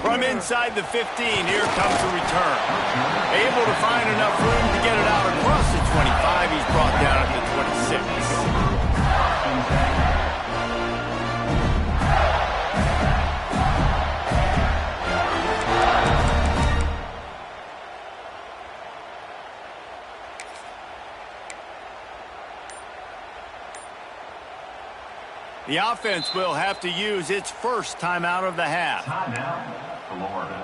From inside the 15, here comes the return. Able to find enough room to get it out across the 25. He's brought down at the 26. The offense will have to use its first timeout of the half. Timeout, Florida.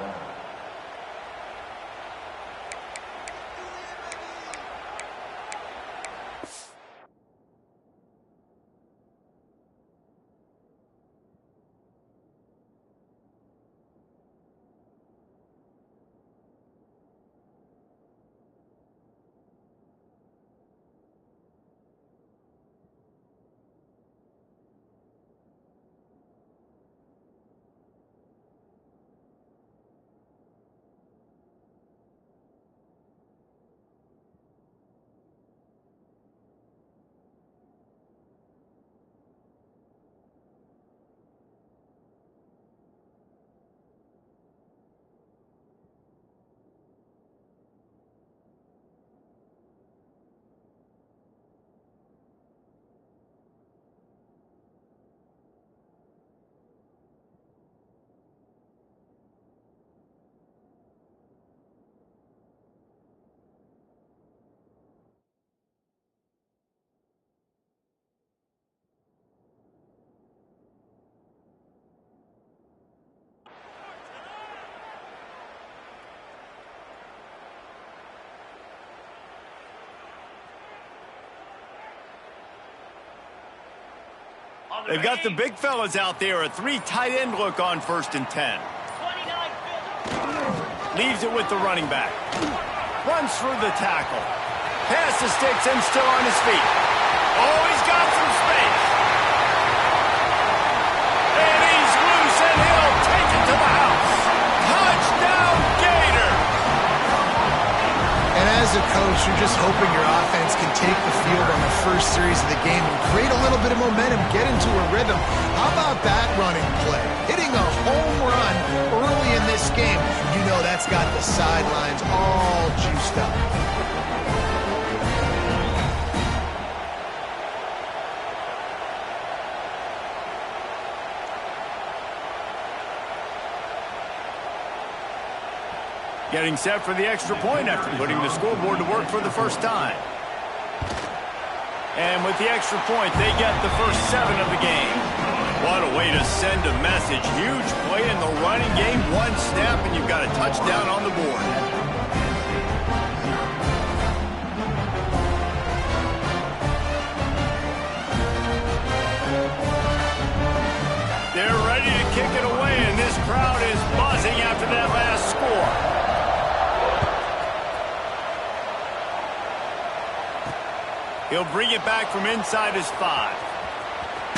They've got the big fellas out there. A 3 tight end look on 1st and 10. Leaves it with the running back. Runs through the tackle. Pass the sticks and still on his feet. Oh, he's got some space. And he's loose and he'll take it to the house. Touchdown, Gator. And as a coach, you're just hoping your offense can take the field on the first series of the game and create a little bit of momentum, get into a rhythm. How about that running play? Hitting a home run early in this game. You know that's got the sidelines all juiced up. Getting set for the extra point after putting the scoreboard to work for the first time. And with the extra point, they get the first 7 of the game. What a way to send a message. Huge play in the running game. 1 snap, and you've got a touchdown on the board. They're ready to kick it away, and this crowd is buzzing after that last score. He'll bring it back from inside his 5.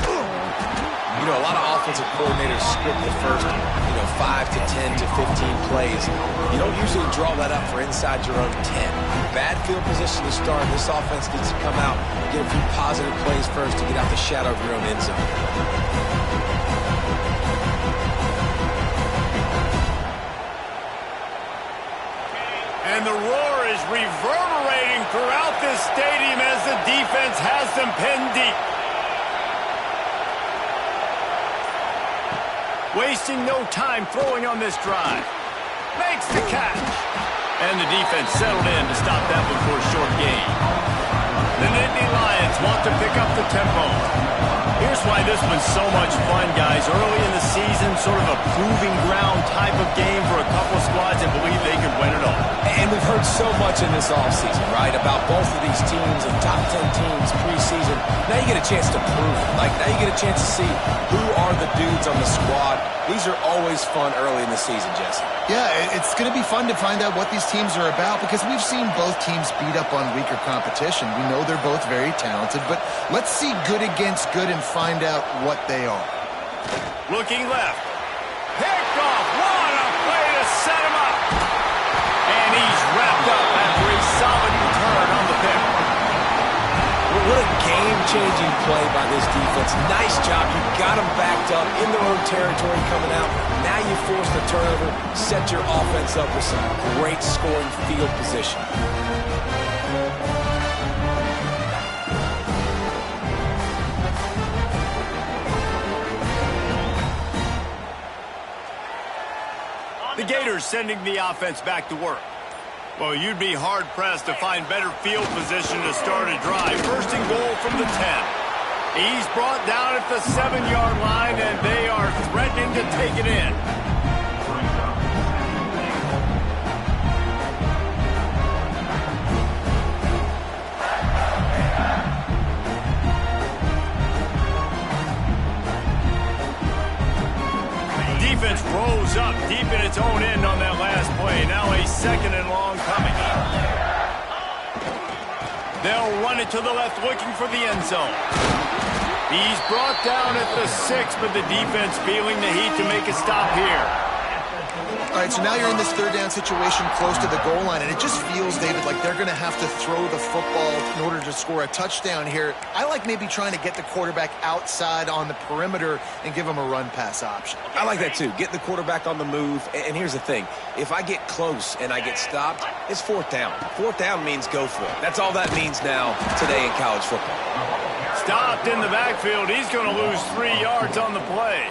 You know, a lot of offensive coordinators script the first, 5 to 10 to 15 plays. You don't usually draw that up for inside your own 10. Bad field position to start. This offense needs to come out, get a few positive plays first to get out the shadow of your own end zone. And the roar is reverberating throughout this stadium as the defense has them pinned deep. Wasting no time throwing on this drive. Makes the catch. And the defense settled in to stop that one for a short gain. The Nittany Lions want to pick up the tempo. Here's why this one's so much fun, guys. Early in the season, sort of a proving ground type of game for a couple squads that believe they could win it all. And we've heard so much in this offseason, right, about both of these teams and top 10 teams preseason. Now you get a chance to prove it. Now you get a chance to see who are the dudes on the squad. These are always fun early in the season, Jesse. Yeah, it's going to be fun to find out what these teams are about because we've seen both teams beat up on weaker competition. We know they're both very talented, but let's see good against good and find out what they are. Looking left. Picked off. What a play to set him up. And he's wrapped up after a solid return on the pick. What a game game-changing play by this defense. Nice job. You got them backed up in their own territory coming out. Now you force the turnover, set your offense up with some great scoring field position. The Gators sending the offense back to work. Well, you'd be hard-pressed to find better field position to start a drive. First and goal from the 10. He's brought down at the 7-yard line, and they are threatening to take it in. Defense rose up deep in its own end on that last play. Now a second and long coming. They'll run it to the left, looking for the end zone. He's brought down at the 6, but the defense feeling the heat to make a stop here. All right, so now you're in this third down situation close to the goal line, and it just feels, David, like they're going to have to throw the football in order to score a touchdown here. I like maybe trying to get the quarterback outside on the perimeter and give him a run-pass option. I like that too. Get the quarterback on the move. And here's the thing. If I get close and I get stopped, it's fourth down. Fourth down means go for it. That's all that means now today in college football. Stopped in the backfield. He's going to lose 3 yards on the play.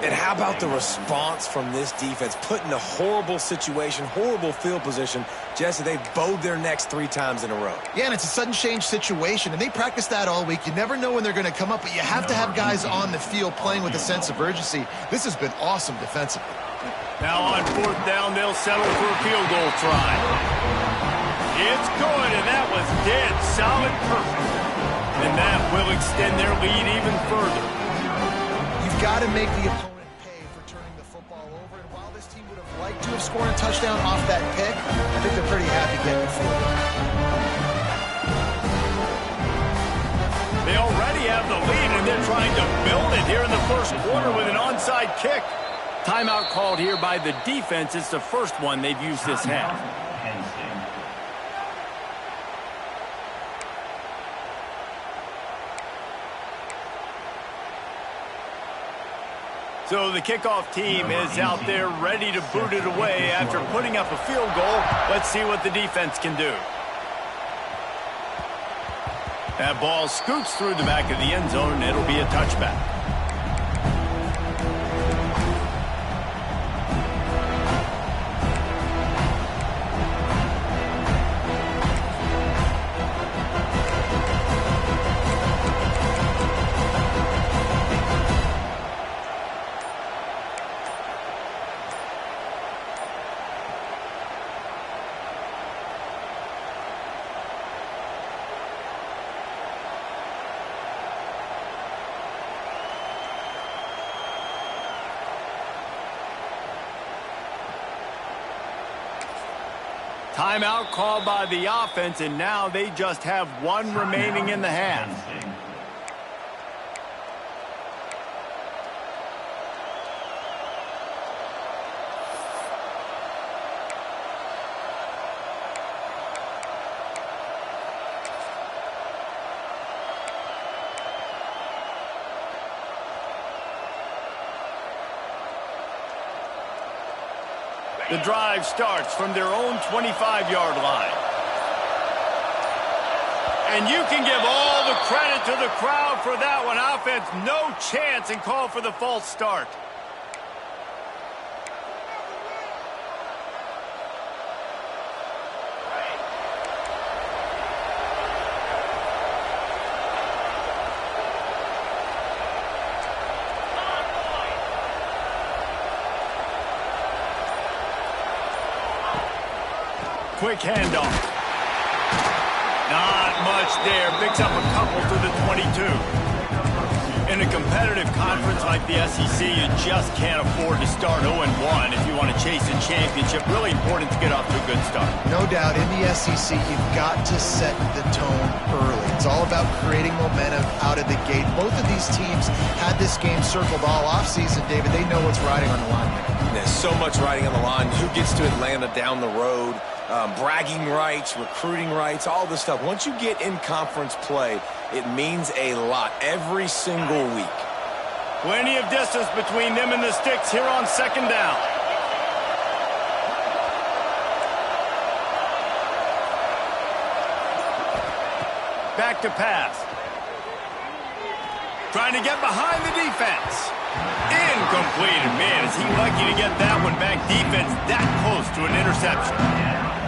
And how about the response from this defense? Put in a horrible situation, horrible field position. Jesse, they've bowed their necks 3 times in a row. Yeah, and it's a sudden change situation, and they practice that all week. You never know when they're going to come up, but you have to have guys on the field playing with a sense of urgency. This has been awesome defensively. Now on fourth down, they'll settle for a field goal try. It's good, and that was dead solid perfect. And that will extend their lead even further. You've got to make the opponent pay for turning the football over. And while this team would have liked to have scored a touchdown off that pick, I think they're pretty happy getting the field goal. They already have the lead, and they're trying to build it here in the first quarter with an onside kick. Timeout called here by the defense. It's the first one they've used this half. So the kickoff team is out there ready to boot it away after putting up a field goal. Let's see what the defense can do. That ball scoots through the back of the end zone, and it'll be a touchback. Timeout called by the offense, and now they just have one remaining in the half. The drive starts from their own 25-yard line. And you can give all the credit to the crowd for that one. Offense, no chance, and call for the false start. Quick handoff. Not much there. Picks up a couple to the 22. In a competitive conference like the SEC, you just can't afford to start 0-1 if you want to chase a championship. Really important to get off to a good start. No doubt, in the SEC, you've got to set the tone early. It's all about creating momentum out of the gate. Both of these teams had this game circled all offseason, David. They know what's riding on the line here. There's so much riding on the line. Who gets to Atlanta down the road? bragging rights, recruiting rights, all this stuff. Once you get in conference play, it means a lot every single week. Plenty of distance between them and the sticks here on second down. Back to pass. Trying to get behind the defense. Incomplete. And man, is he lucky to get that one back. Defense that close to an interception.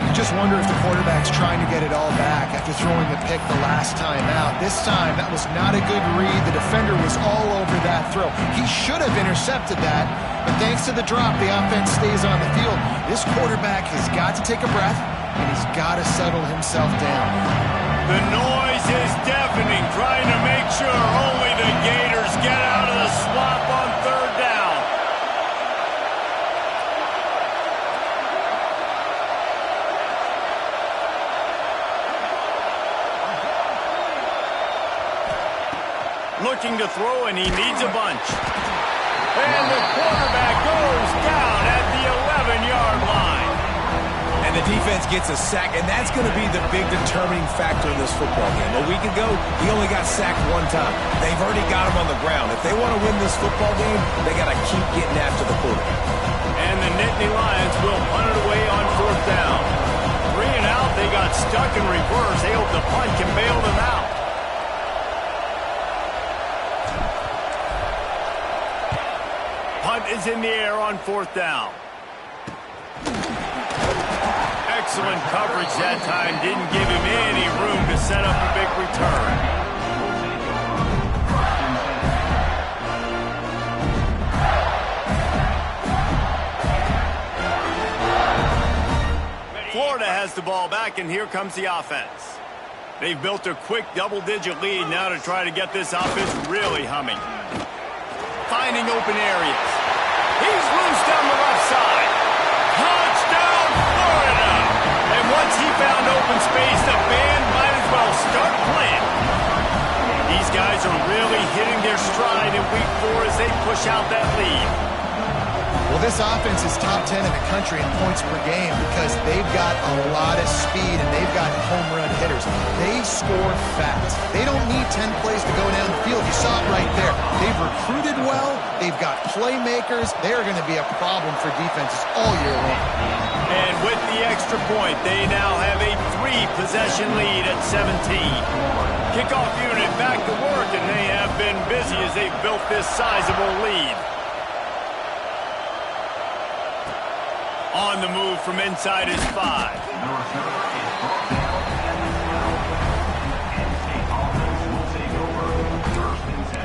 You just wonder if the quarterback's trying to get it all back after throwing the pick the last time out. This time, that was not a good read. The defender was all over that throw. He should have intercepted that, but thanks to the drop, the offense stays on the field. This quarterback has got to take a breath, and he's got to settle himself down. The noise is deafening, trying to make sure only the Gators get out of the swamp on third down. Looking to throw, and he needs a bunch. And the quarterback goes down at the 11-yard line. And the defense gets a sack, and that's going to be the big determining factor in this football game. A week ago, he only got sacked one time. They've already got him on the ground. If they want to win this football game, they got to keep getting after the quarterback. And the Nittany Lions will punt it away on fourth down. 3 and out, they got stuck in reverse. They hope the punt can bail them out. Punt is in the air on fourth down. Excellent coverage that time. Didn't give him any room to set up a big return. Florida has the ball back, and here comes the offense. They've built a quick double-digit lead now to try to get this offense really humming. Finding open areas. He's loose down the left side. Touchdown, Florida! And once he found open space, the band might as well start playing. These guys are really hitting their stride in week 4 as they push out that lead. Well, this offense is top 10 in the country in points per game because they've got a lot of speed and they've got home run hitters. They score fast. They don't need 10 plays to go down the field. You saw it right there. They've recruited well. They've got playmakers. They're going to be a problem for defenses all year long. And with the extra point, they now have a 3-possession lead at 17. Kickoff unit back to work, and they have been busy as they've built this sizable lead. On the move from inside his 5. Number 7 is brought down at the 10. Penn State offense will take over first and 10.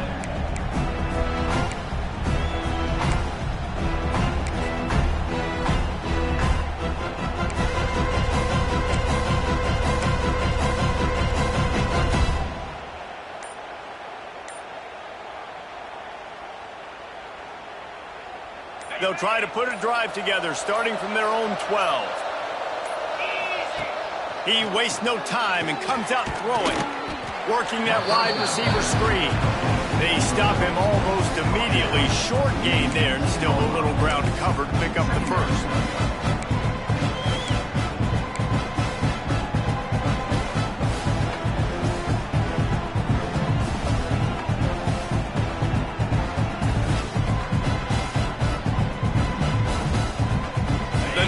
They'll try to put a drive together, starting from their own 12. He wastes no time and comes out throwing, working that wide receiver screen. They stop him almost immediately. Short gain there, and still a little ground to cover to pick up the first.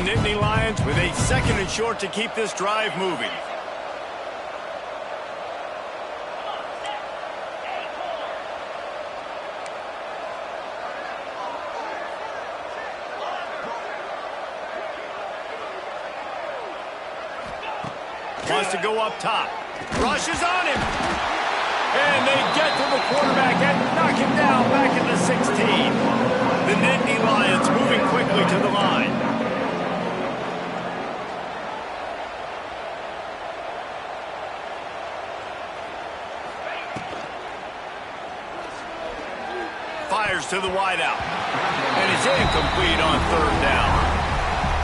Nittany Lions with a 2nd and short to keep this drive moving. Wants to go up top. Rushes on him. And they get to the quarterback and knock him down back at the 16. The Nittany Lions moving quickly to the line. Fires to the wideout. And it's incomplete on third down.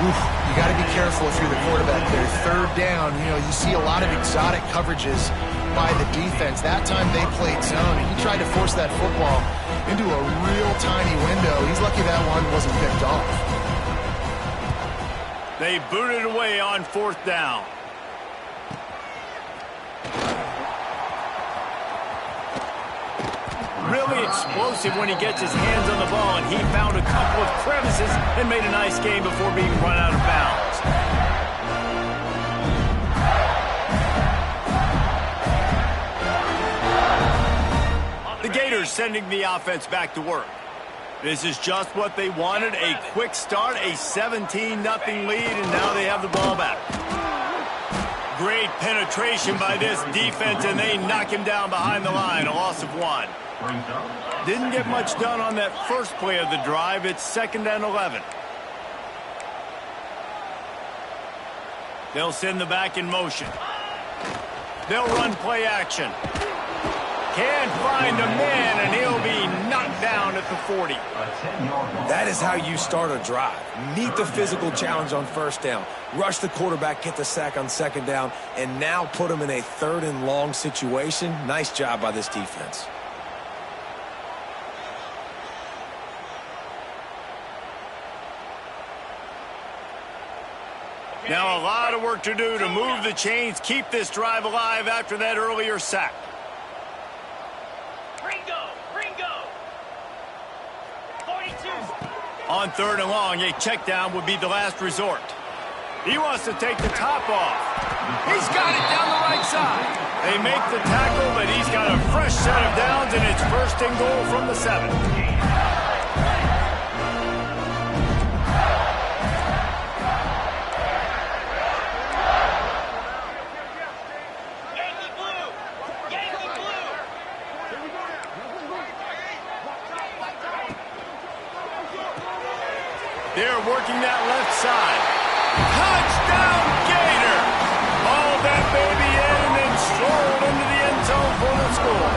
Oof, you got to be careful if you're the quarterback there. Third down, you see a lot of exotic coverages by the defense. That time they played zone, and he tried to force that football into a real tiny window. He's lucky that one wasn't picked off. They booted away on 4th down. Really explosive when he gets his hands on the ball, and he found a couple of crevices and made a nice game before being run out of bounds. The Gators sending the offense back to work. This is just what they wanted, a quick start, a 17-0 lead, and now they have the ball back. Great penetration by this defense, and they knock him down behind the line, a loss of 1. Didn't get much done on that first play of the drive. It's 2nd and 11. They'll send the back in motion. They'll run play action. Can't find a man, and he'll be knocked down at the 40. That is how you start a drive. Meet the physical challenge on 1st down. Rush the quarterback, get the sack on 2nd down, and now put him in a 3rd and long situation. Nice job by this defense. Now a lot of work to do to move the chains, keep this drive alive after that earlier sack. On 3rd and long, a check down would be the last resort. He wants to take the top off. He's got it down the right side. They make the tackle, but he's got a fresh set of downs, and it's 1st and goal from the 7. They're working that left side. Touchdown, Gator! Hauled that baby in and then strolled into the end zone for the score.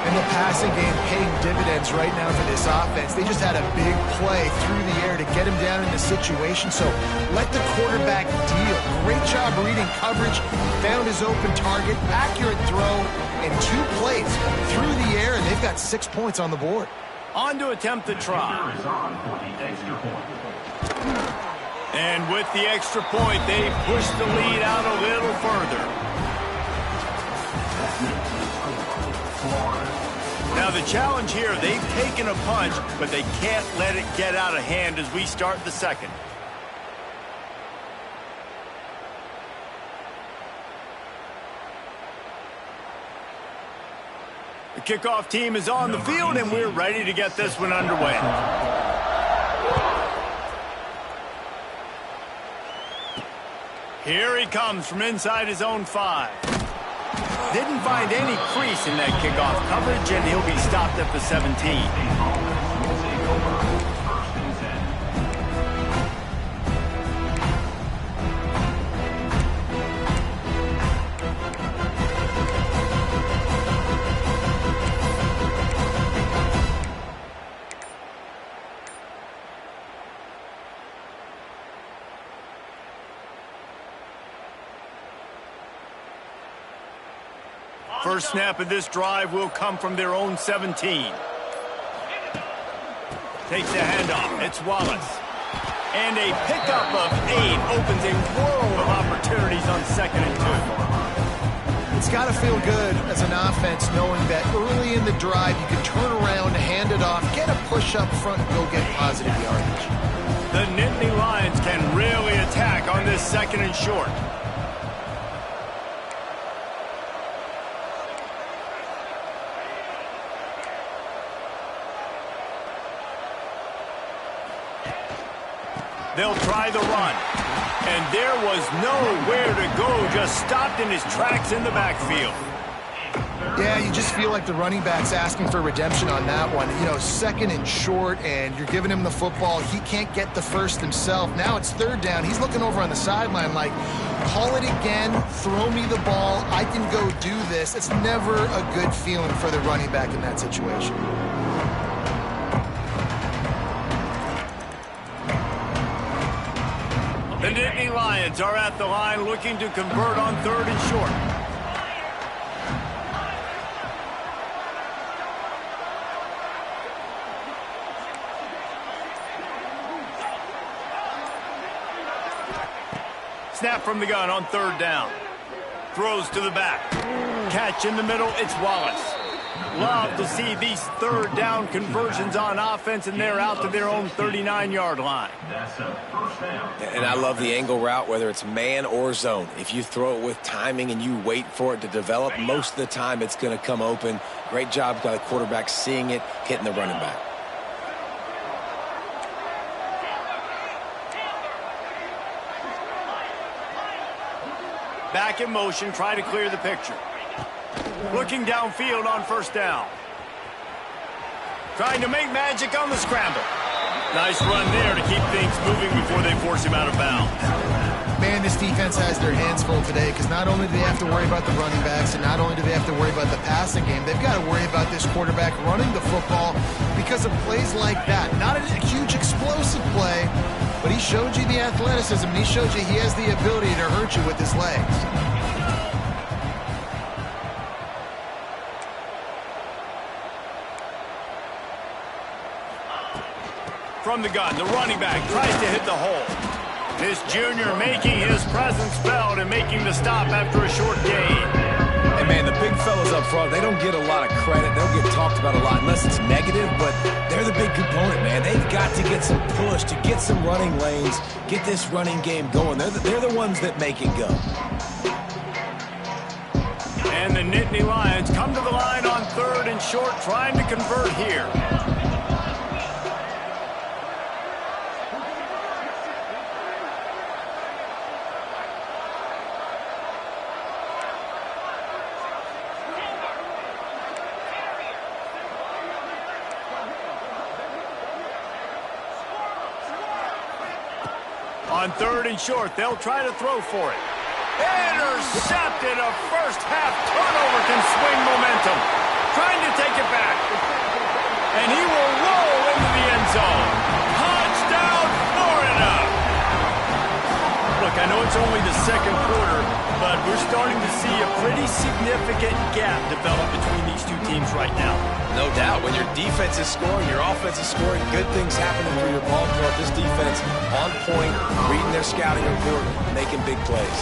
And the passing game paying dividends right now for this offense. They just had a big play through the air to get him down in the situation. So let the quarterback deal. Great job reading coverage. Found his open target. Accurate throw. And 2 plays through the air, and they've got 6 points on the board. On to attempt the try. And with the extra point, they push the lead out a little further. Now the challenge here, they've taken a punch, but they can't let it get out of hand as we start the 2nd. The kickoff team is on the field, and we're ready to get this one underway. Here he comes from inside his own 5. Didn't find any crease in that kickoff coverage, and he'll be stopped at the 17. First snap of this drive will come from their own 17. Takes the handoff. It's Wallace. And a pickup of 8 opens a world of opportunities on 2nd and 2. It's got to feel good as an offense knowing that early in the drive you can turn around, hand it off, get a push up front, and go get positive yardage. The Nittany Lions can really attack on this 2nd and short. They'll try the run. And there was nowhere to go, just stopped in his tracks in the backfield. Yeah, you just feel like the running back's asking for redemption on that one. You know, 2nd and short, and you're giving him the football. He can't get the first himself. Now it's 3rd down. He's looking over on the sideline like, call it again, throw me the ball, I can go do this. It's never a good feeling for the running back in that situation. The Nittany Lions are at the line looking to convert on 3rd and short. Snap from the gun on third down. Throws to the back. Catch in the middle, it's Wallace. Love to see these third down conversions on offense, and they're out to their own 39-yard line. That's a first down. And I love the angle route, whether it's man or zone. If you throw it with timing and you wait for it to develop, most of the time it's going to come open. Great job by the quarterback seeing it, hitting the running back. Back in motion, try to clear the picture. Looking downfield on first down. Trying to make magic on the scramble. Nice run there to keep things moving before they force him out of bounds. Man, this defense has their hands full today because not only do they have to worry about the running backs and not only do they have to worry about the passing game, they've got to worry about this quarterback running the football because of plays like that. Not a huge explosive play, but he showed you the athleticism, and he showed you he has the ability to hurt you with his legs. From the gun, the running back tries to hit the hole. This junior making his presence felt and making the stop after a short gain. And man, the big fellas up front, they don't get a lot of credit. They don't get talked about a lot unless it's negative, but they're the big component, man. They've got to get some push, to get some running lanes, get this running game going. They're the ones that make it go. And the Nittany Lions come to the line on third and short, trying to convert here. On third and short, they'll try to throw for it. Intercepted. A first-half turnover can swing momentum. Trying to take it back. And he will roll into the end zone. Touchdown, Florida. Look, I know it's only the second quarter, but we're starting to see a pretty significant gap develop between these two teams right now. No doubt. When your defense is scoring, your offense is scoring, good things happening for your ball club. This defense on point, reading their scouting report, making big plays.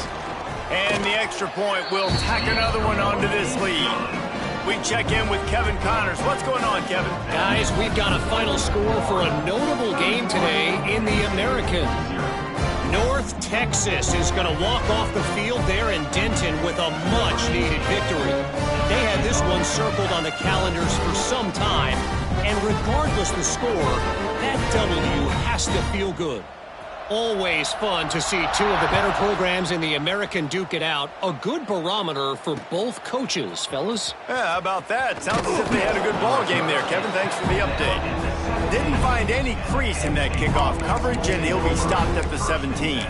And the extra point will tack another one onto this lead. We check in with Kevin Connors. What's going on, Kevin? Guys, we've got a final score for a notable game today in the American. North Texas is going to walk off the field there in Denton with a much-needed victory. They had this one circled on the calendars for some time, and regardless the score, that W has to feel good. Always fun to see two of the better programs in the American duke it out. A good barometer for both coaches, fellas. Yeah, how about that? Sounds as if they had a good ball game there, Kevin. Thanks for the update. Didn't find any crease in that kickoff coverage, and he'll be stopped at the 17.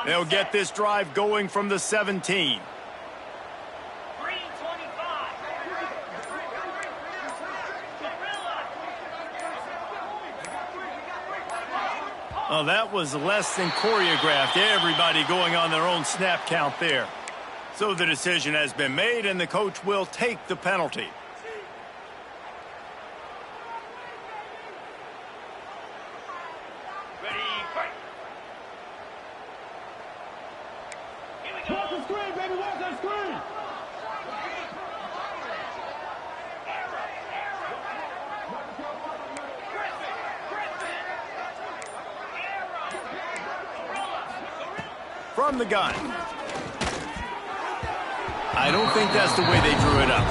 They'll get this drive going from the 17. Oh, that was less than choreographed. Everybody going on their own snap count there. So the decision has been made, and the coach will take the penalty. From the gun. I don't think that's the way they drew it up.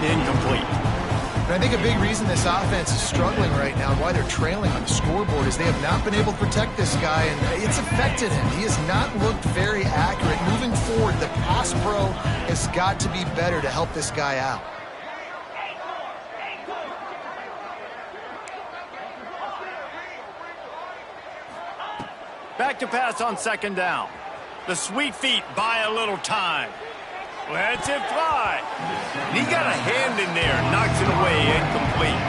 Incomplete. And I think a big reason this offense is struggling right now, why they're trailing on the scoreboard, is they have not been able to protect this guy, and it's affected him. He has not looked very accurate. Moving forward, the pass pro has got to be better to help this guy out. Back to pass on second down. The sweet feet buy a little time. Lets it fly. And he got a hand in there, knocks it away, incomplete.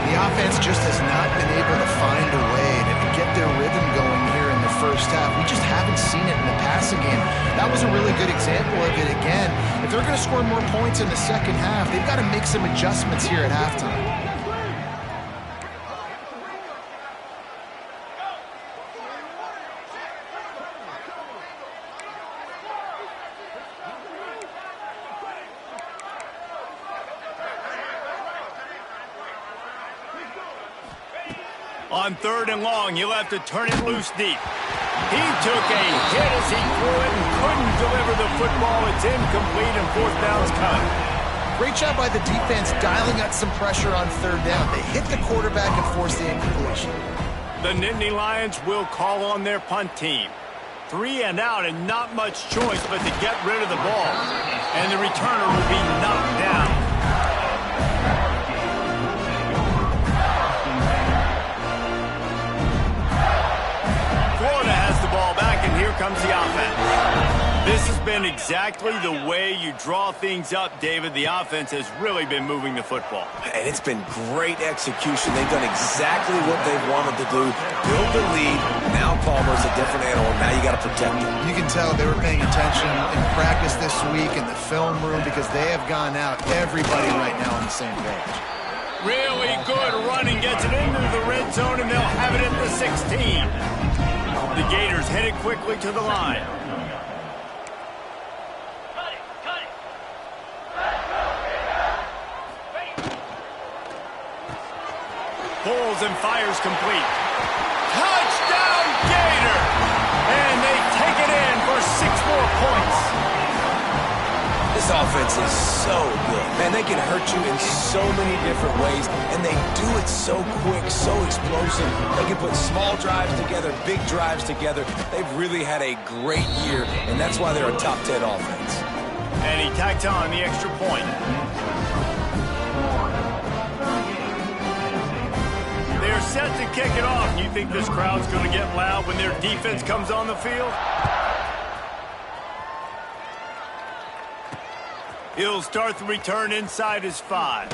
The offense just has not been able to find a way to get their rhythm going here in the first half. We just haven't seen it in the passing game. That was a really good example of it again. If they're going to score more points in the second half, they've got to make some adjustments here at halftime. On 3rd and long, he'll have to turn it loose deep. He took a hit as he threw it and couldn't deliver the football. It's incomplete and 4th down's cut. Great job by the defense dialing out some pressure on 3rd down. They hit the quarterback and forced the incompletion. The Nittany Lions will call on their punt team. 3 and out and not much choice but to get rid of the ball. And the returner will be knocked down. Florida has the ball back, and here comes the offense. This has been exactly the way you draw things up, David. The offense has really been moving the football. And it's been great execution. They've done exactly what they've wanted to do. Build the lead. Now Palmer's a different animal. Now you got to protect him. You can tell they were paying attention in practice this week in the film room because they have gone out, everybody right now on the same page. Really good running, gets it into the red zone, and they'll have it at the 16. The Gators headed quickly to the line. Pulls and fires complete. Touchdown, Gator! And they take it in for 6 more points. This offense is so good. Man, they can hurt you in so many different ways, and they do it so quick, so explosive. They can put small drives together, big drives together. They've really had a great year, and that's why they're a top 10 offense. And he tacked on the extra point. They're set to kick it off. You think this crowd's going to get loud when their defense comes on the field? He'll start the return inside his 5.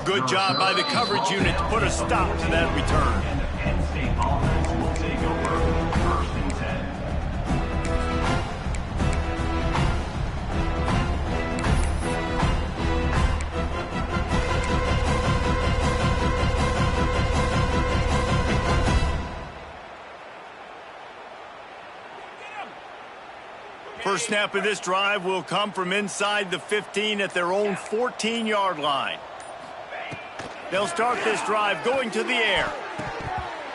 Good job by the coverage unit to put a stop to that return. And the Penn State offense will take over 1st and 10. First snap of this drive will come from inside the 15 at their own 14-yard line. They'll start this drive going to the air.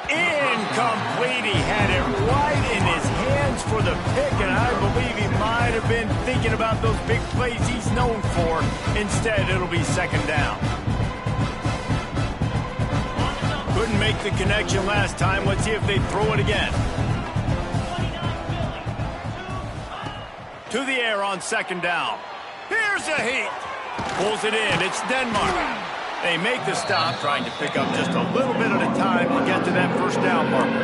Incomplete. He had it right in his hands for the pick, and I believe he might have been thinking about those big plays he's known for. Instead, it'll be 2nd down. Couldn't make the connection last time. Let's see if they throw it again. To the air on 2nd down. Here's a heat. Pulls it in. It's Denmark. They make the stop, trying to pick up just a little bit at a time to get to that 1st down marker.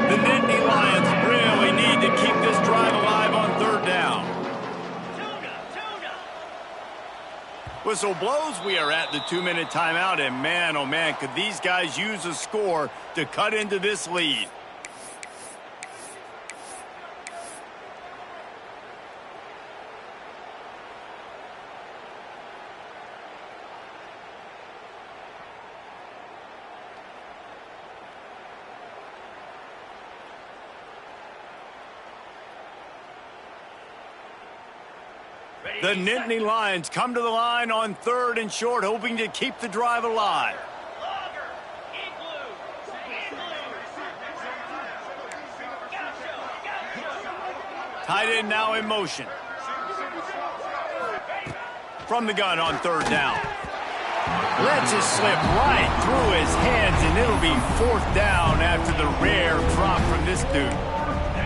The Nittany Lions really need to keep this drive alive on 3rd down. Whistle blows. We are at the 2-minute timeout, and man, oh man, could these guys use a score to cut into this lead. The Nittany Lions come to the line on 3rd and short, hoping to keep the drive alive. Tight end now in motion. From the gun on 3rd down. Lets it slip right through his hands, and it'll be 4th down after the rare drop from this dude.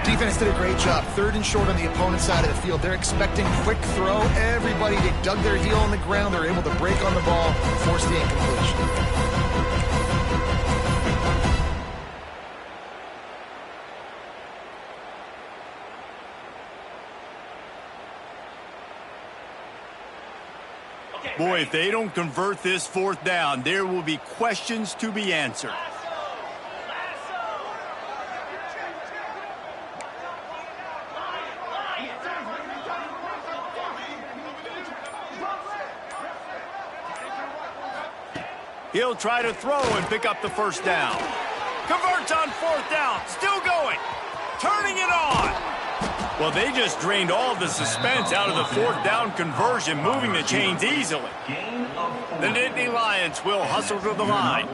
Defense did a great job. 3rd and short on the opponent's side of the field. They're expecting quick throw. Everybody, they dug their heel on the ground. They're able to break on the ball, force the incompletion. Boy, if they don't convert this 4th down, there will be questions to be answered. He'll try to throw and pick up the first down. Converts on fourth down. Still going. Turning it on. Well, they just drained all the suspense out of the fourth down conversion, moving the chains easily. The Nittany Lions will hustle to the line.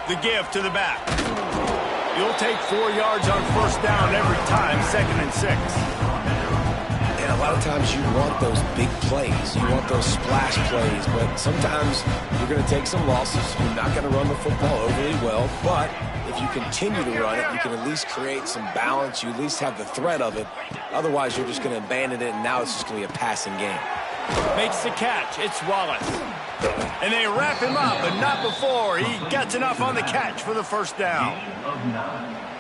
The give to the back. You'll take 4 yards on first down every time, 2nd and 6. And a lot of times you want those big plays. You want those splash plays, but sometimes you're going to take some losses. You're not going to run the football overly well, but if you continue to run it, you can at least create some balance. You at least have the threat of it. Otherwise, you're just going to abandon it, and now it's just going to be a passing game. Makes the catch. It's Wallace. And they wrap him up, but not before he gets enough on the catch for the first down.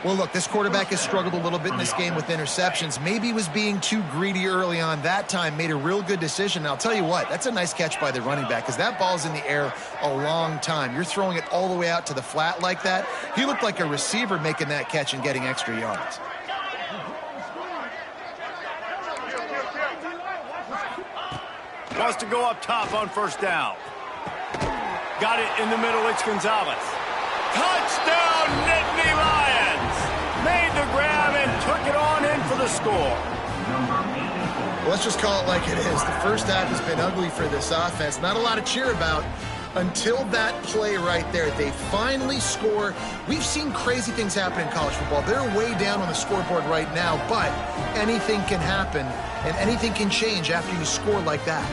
Well, look, this quarterback has struggled a little bit in this game with interceptions. Maybe he was being too greedy early on. That time made a real good decision. And I'll tell you what, that's a nice catch by the running back because that ball's in the air a long time. You're throwing it all the way out to the flat like that. He looked like a receiver making that catch and getting extra yards. Wants to go up top on first down. Got it in the middle. It's Gonzalez. Touchdown, Nittany Lions! Made the grab and took it on in for the score. Well, let's just call it like it is. The first half has been ugly for this offense. Not a lot to cheer about until that play right there. They finally score. We've seen crazy things happen in college football. They're way down on the scoreboard right now, but anything can happen, and anything can change after you score like that.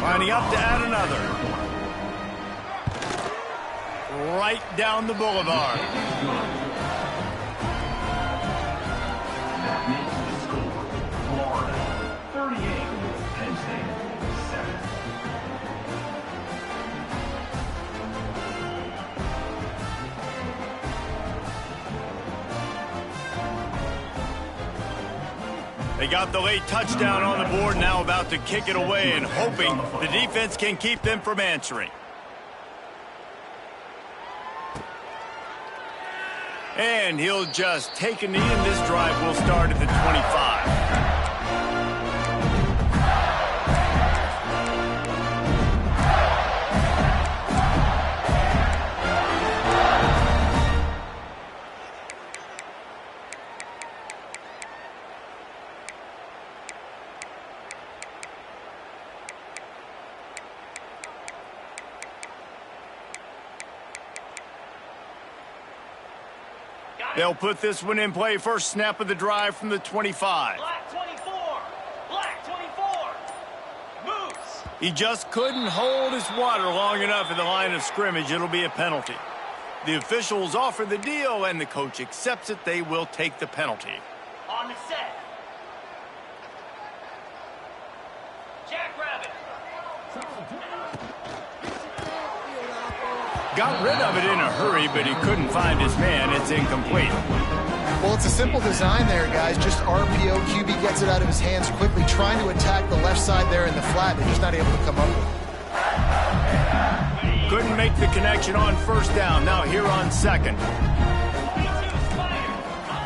Lining up to add another. Right down the boulevard. That makes the score Florida 38, Penn State 7. They got the late touchdown on the board, now about to kick it away and hoping the defense can keep them from answering. And he'll just take a knee, and this drive will start at the 25. They'll put this one in play. First snap of the drive from the 25. Black 24. Black 24. Moves. He just couldn't hold his water long enough at the line of scrimmage. It'll be a penalty. The officials offer the deal, and the coach accepts it. They will take the penalty. On the set. Jackrabbit. Got rid of it in a hurry, but he couldn't find his man. It's incomplete. Well, it's a simple design there, guys. Just RPO. QB gets it out of his hands quickly, trying to attack the left side there in the flat. They're just not able to come up with it. Couldn't make the connection on first down. Now here on second.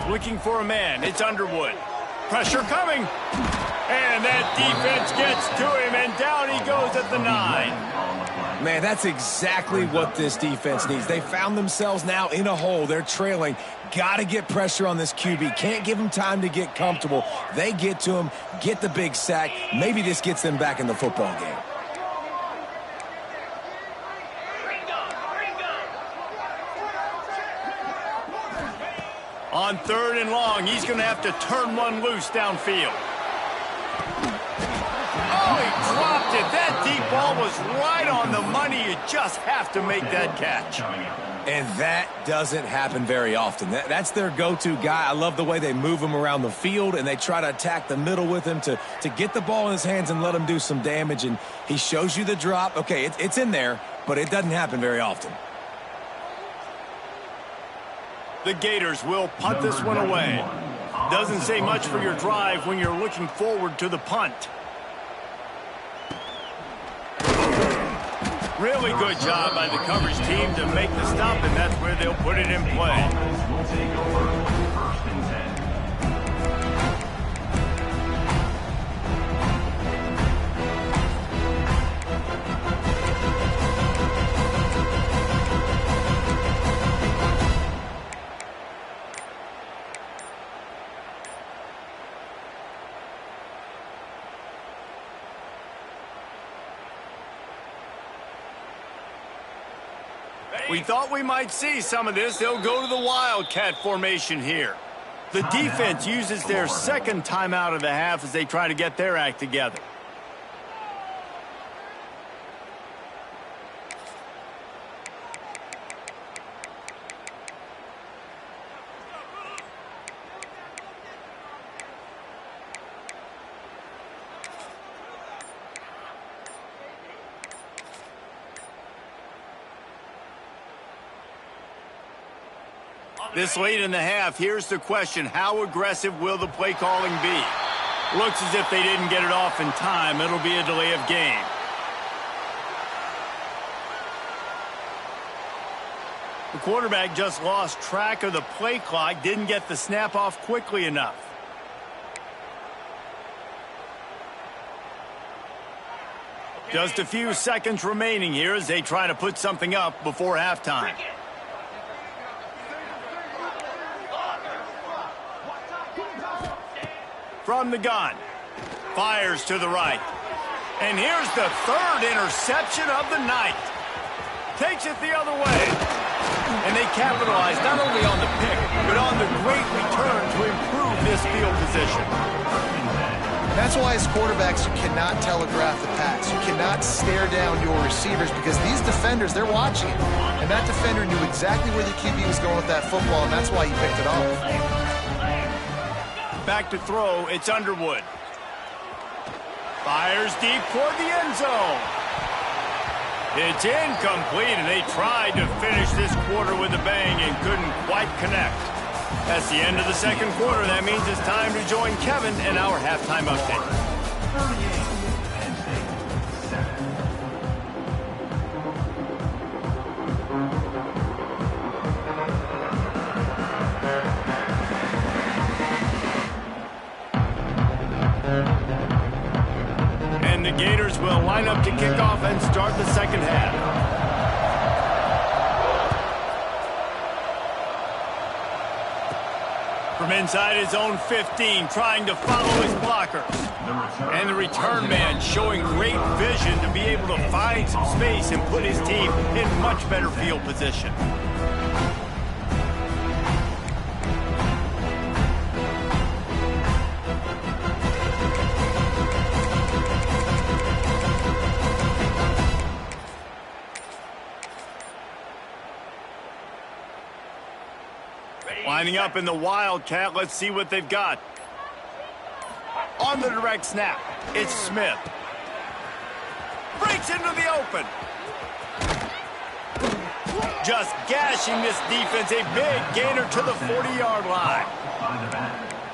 Looking for a man. It's Underwood. Pressure coming. And that defense gets to him, and down he goes at the 9. Man, that's exactly what this defense needs. They found themselves now in a hole. They're trailing. Got to get pressure on this QB. Can't give him time to get comfortable. They get to him, get the big sack. Maybe this gets them back in the football game. On 3rd and long, he's going to have to turn one loose downfield. Oh, he dropped it. That deep ball was right on the money. You just have to make that catch. And that doesn't happen very often. That's their go-to guy. I love the way they move him around the field, and they try to attack the middle with him to get the ball in his hands and let him do some damage. And he shows you the drop. Okay, it's in there, but it doesn't happen very often. The Gators will punt this one away. Doesn't say much for your drive when you're looking forward to the punt. Really good job by the coverage team to make the stop, and that's where they'll put it in play. We thought we might see some of this. They'll go to the Wildcat formation here. The defense uses their second timeout of the half as they try to get their act together. This late in the half, here's the question. How aggressive will the play calling be? Looks as if they didn't get it off in time. It'll be a delay of game. The quarterback just lost track of the play clock, didn't get the snap off quickly enough. Just a few seconds remaining here as they try to put something up before halftime. From the gun, fires to the right. And here's the third interception of the night. Takes it the other way. And they capitalize not only on the pick, but on the great return to improve this field position. That's why as quarterbacks, you cannot telegraph the pass. You cannot stare down your receivers because these defenders, they're watching it. And that defender knew exactly where the QB was going with that football, and that's why he picked it off. Back to throw, it's Underwood. Fires deep toward the end zone. It's incomplete, and they tried to finish this quarter with a bang and couldn't quite connect. That's the end of the second quarter. That means it's time to join Kevin in our halftime update. And the Gators will line up to kick off and start the second half. From inside his own 15, trying to follow his blockers. And the return man showing great vision to be able to find some space and put his team in much better field position. Lining up in the Wildcat, let's see what they've got. On the direct snap, it's Smith. Breaks into the open. Just gashing this defense, a big gainer to the 40-yard line.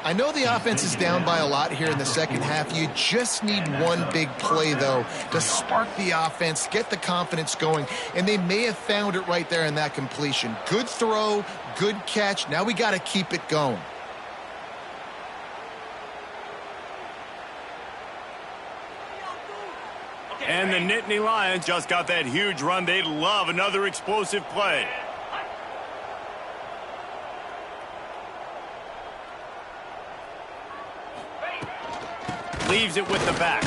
I know the offense is down by a lot here in the second half. You just need one big play, though, to spark the offense, get the confidence going, and they may have found it right there in that completion. Good throw, good catch. Now we got to keep it going. And the Nittany Lions just got that huge run. They'd love another explosive play. Leaves it with the back.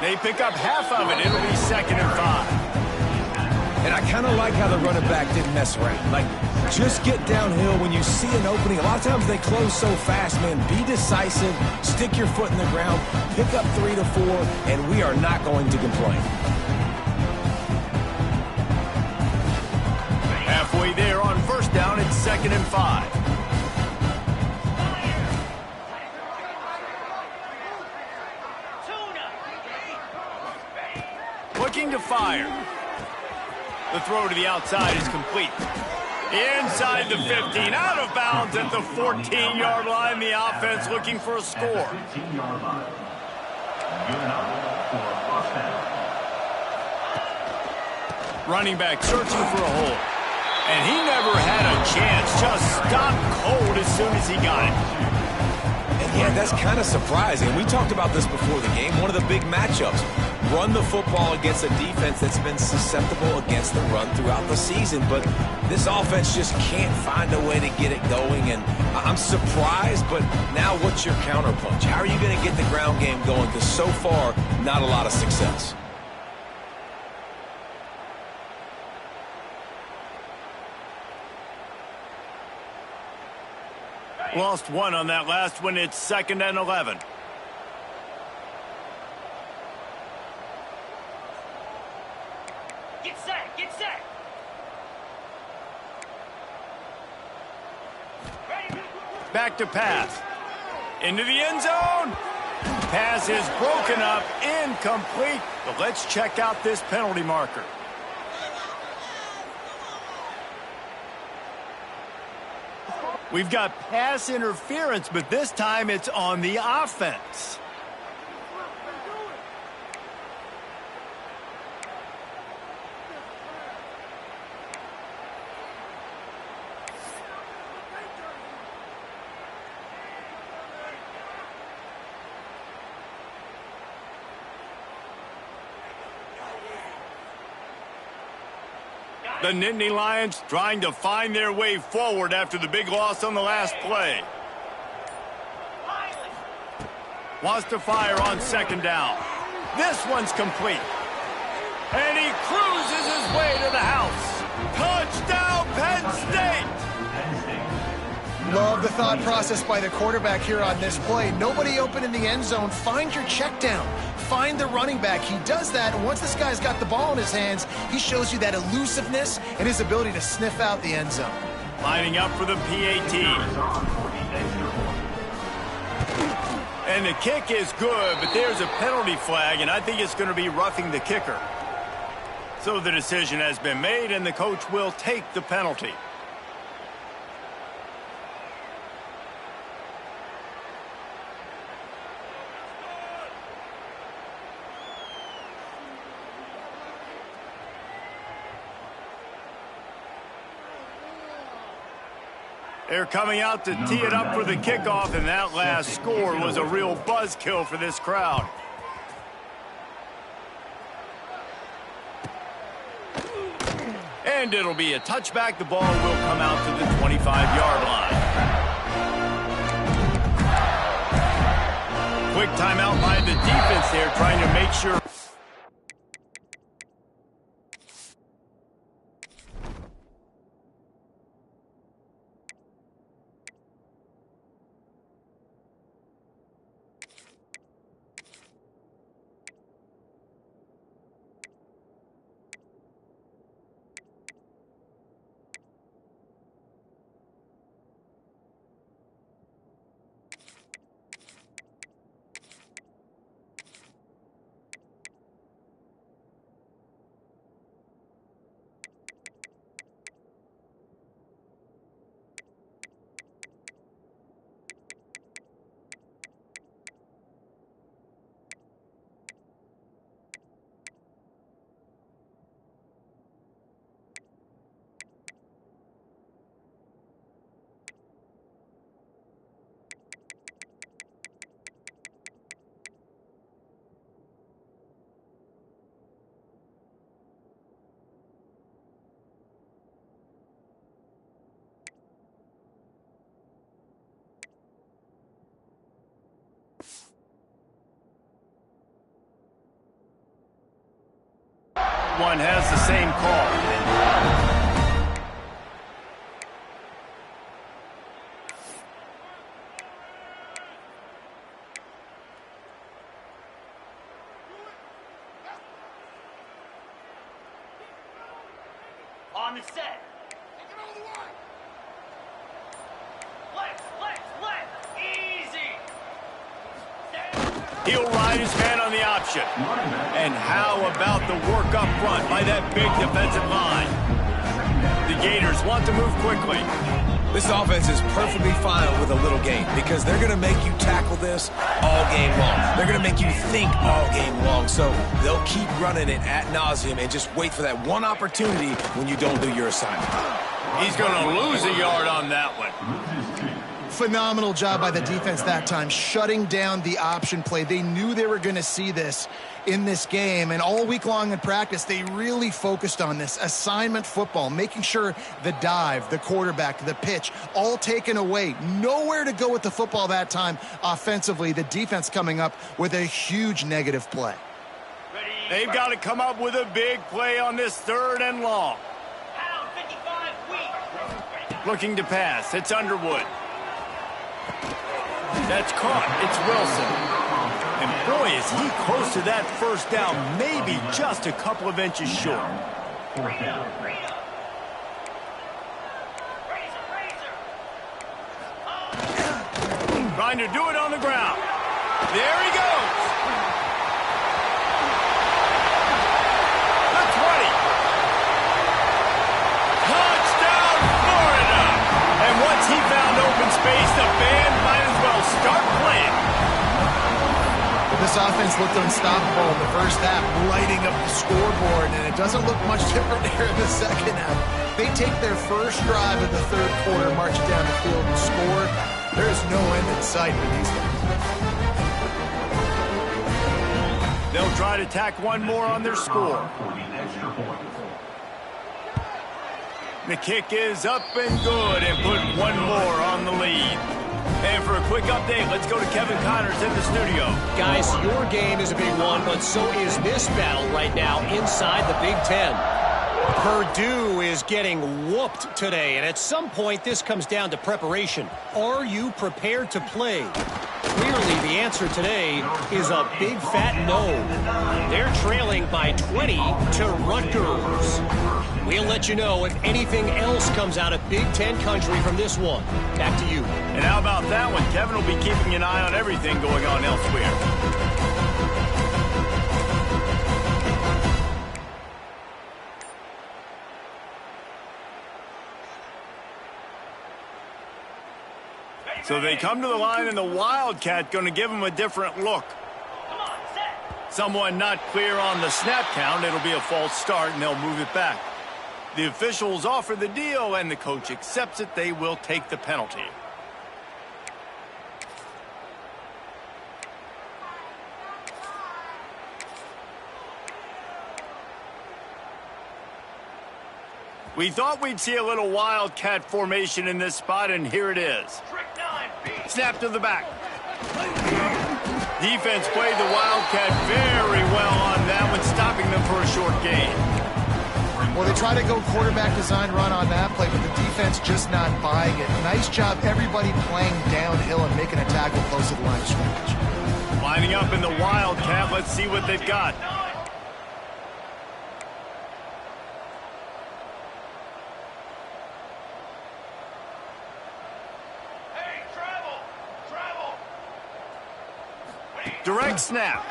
They pick up half of it. It'll be 2nd and 5. And I kind of like how the running back didn't mess around. Like, just get downhill when you see an opening. A lot of times they close so fast, man. Be decisive. Stick your foot in the ground. Pick up 3 to 4, and we are not going to complain. Halfway there on first down, it's 2nd and 5. Looking to fire. The throw to the outside is complete. Inside the 15, out of bounds at the 14-yard line. The offense looking for a score. Running back searching for a hole. And he never had a chance. Just stopped cold as soon as he got it. And yeah, that's kind of surprising. We talked about this before the game. One of the big matchups. Run the football against a defense that's been susceptible against the run throughout the season. But this offense just can't find a way to get it going. And I'm surprised, but now what's your counterpunch? How are you going to get the ground game going? Because so far, not a lot of success. Lost one on that last one. It's 2nd and 11. Get set, get set. Ready. Back to pass. Into the end zone. Pass is broken up, incomplete. But let's check out this penalty marker. We've got pass interference, but this time it's on the offense. The Nittany Lions trying to find their way forward after the big loss on the last play. Wants to fire on 2nd down. This one's complete. And he cruises his way to the house. Touchdown, Penn State! Love the thought process by the quarterback here on this play. Nobody open in the end zone. Find your check down. Find the running back. He does that, and once this guy's got the ball in his hands, he shows you that elusiveness and his ability to sniff out the end zone. Lining up for the PAT. And the kick is good, but there's a penalty flag, and I think it's going to be roughing the kicker. So the decision has been made, and the coach will take the penalty. They're coming out to tee it up for the kickoff, and that last score was a real buzzkill for this crowd. And it'll be a touchback. The ball will come out to the 25-yard line. Quick timeout by the defense there, trying to make sure. One has the same call. On the set. Left. Easy. He'll ride his man on the option. And how about the work up front by that big defensive line? The Gators want to move quickly. This offense is perfectly fine with a little game because they're going to make you tackle this all game long. They're going to make you think all game long. So they'll keep running it ad nauseum and just wait for that one opportunity when you don't do your assignment. He's going to lose a yard on that one. Phenomenal job by the defense that time, shutting down the option play. They knew they were going to see this in this game, and all week long in practice, they really focused on this assignment football, making sure the dive, the quarterback, the pitch, all taken away. Nowhere to go with the football that time offensively. The defense coming up with a huge negative play. They've got to come up with a big play on this 3rd and long. Pound 55 weak. Looking to pass. It's Underwood. That's caught. It's Wilson. And boy, is he close to that first down, maybe just a couple of inches short. Fourth down. Trying to do it on the ground. There he goes. The 20. Touchdown, Florida. And once he found open space, the band might as well start playing. This offense looked unstoppable in the first half, lighting up the scoreboard, and it doesn't look much different here in the second half. They take their first drive of the third quarter, march down the field and score. There's no end in sight for these guys. They'll try to tack one more on their score. The kick is up and good, and put one more on the lead. And for a quick update, let's go to Kevin Connors in the studio. Guys, your game is a big one, but so is this battle right now inside the Big Ten. Purdue is getting whooped today, and at some point this comes down to preparation. Are you prepared to play? Clearly the answer today is a big fat no. They're trailing by 20 to Rutgers. We'll let you know if anything else comes out of Big Ten country from this one. Back to you. And how about that one? Kevin will be keeping an eye on everything going on elsewhere. So they come to the line, and the Wildcat going to give them a different look. Come on, set. Someone not clear on the snap count. It'll be a false start, and they'll move it back. The officials offer the deal, and the coach accepts it. They will take the penalty. We thought we'd see a little Wildcat formation in this spot, and here it is. Trick 9, B. Snap to the back. Defense played the Wildcat very well on that one, stopping them for a short gain. Well, they try to go quarterback design run on that play, but the defense just not buying it. Nice job, everybody playing downhill and making a tackle close to the line of scrimmage. Lining up in the Wildcat, let's see what they've got. Direct snap.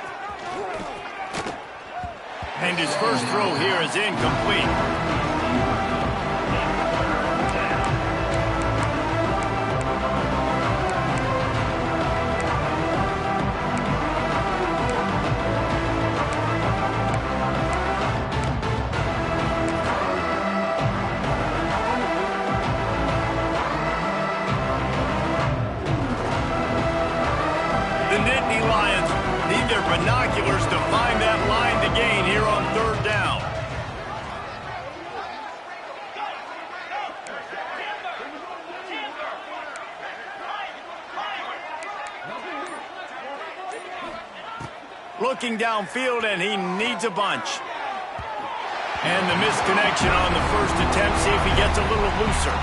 And his first throw here is incomplete. Binoculars to find that line to gain here on third down. Looking downfield, and he needs a bunch. And the misconnection on the first attempt. See if he gets a little looser.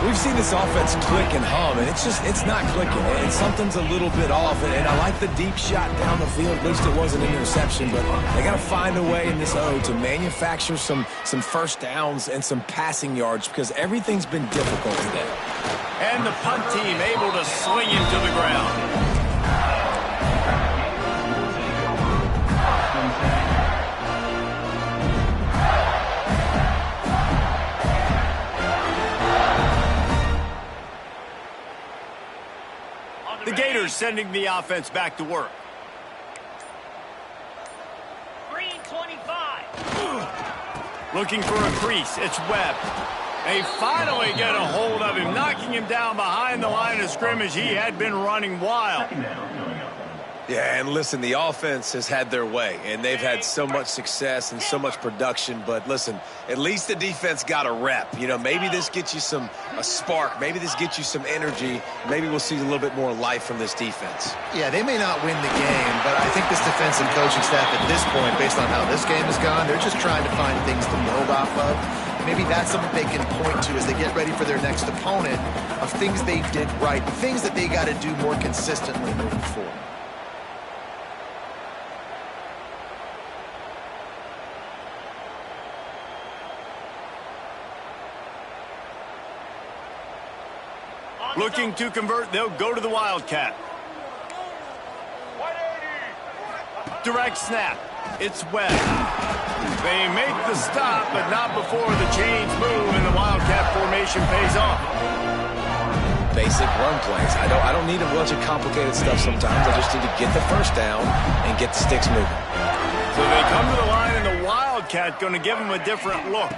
We've seen this offense click and hum, and it's not clicking. And something's a little bit off. And I like the deep shot down the field. At least it wasn't an interception, but they got to find a way in this O to manufacture some first downs and some passing yards because everything's been difficult today. And the punt team able to sling him to the ground. The Gators sending the offense back to work. Green 25. Looking for a crease. It's Webb. They finally get a hold of him, knocking him down behind the line of scrimmage. He had been running wild. Yeah, and listen, the offense has had their way, and they've had so much success and so much production. But listen, at least the defense got a rep. You know, maybe this gets you a spark. Maybe this gets you some energy. Maybe we'll see a little bit more life from this defense. Yeah, they may not win the game, but I think this defense and coaching staff at this point, based on how this game has gone, they're just trying to find things to build off of. maybe that's something they can point to as they get ready for their next opponent of things they did right, things that they got to do more consistently moving forward. Looking to convert, they'll go to the Wildcat. Direct snap. It's Webb. They make the stop, but not before the chains move and the Wildcat formation pays off. Basic run plays. I don't need a bunch of complicated stuff sometimes. I just need to get the first down and get the sticks moving. So they come to the line, and the Wildcat going to give them a different look.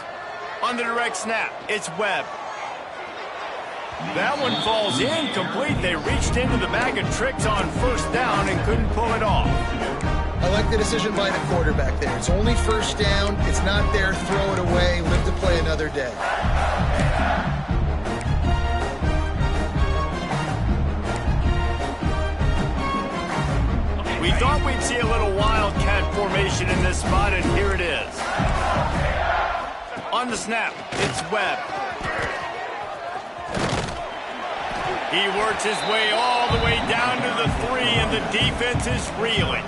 On the direct snap, it's Webb. That one falls incomplete. They reached into the bag of tricks on first down and couldn't pull it off. I like the decision by the quarterback there. It's only first down. It's not there. Throw it away. Live to play another day. We thought we'd see a little Wildcat formation in this spot, and here it is. On the snap, it's Webb. He works his way all the way down to the 3, and the defense is reeling.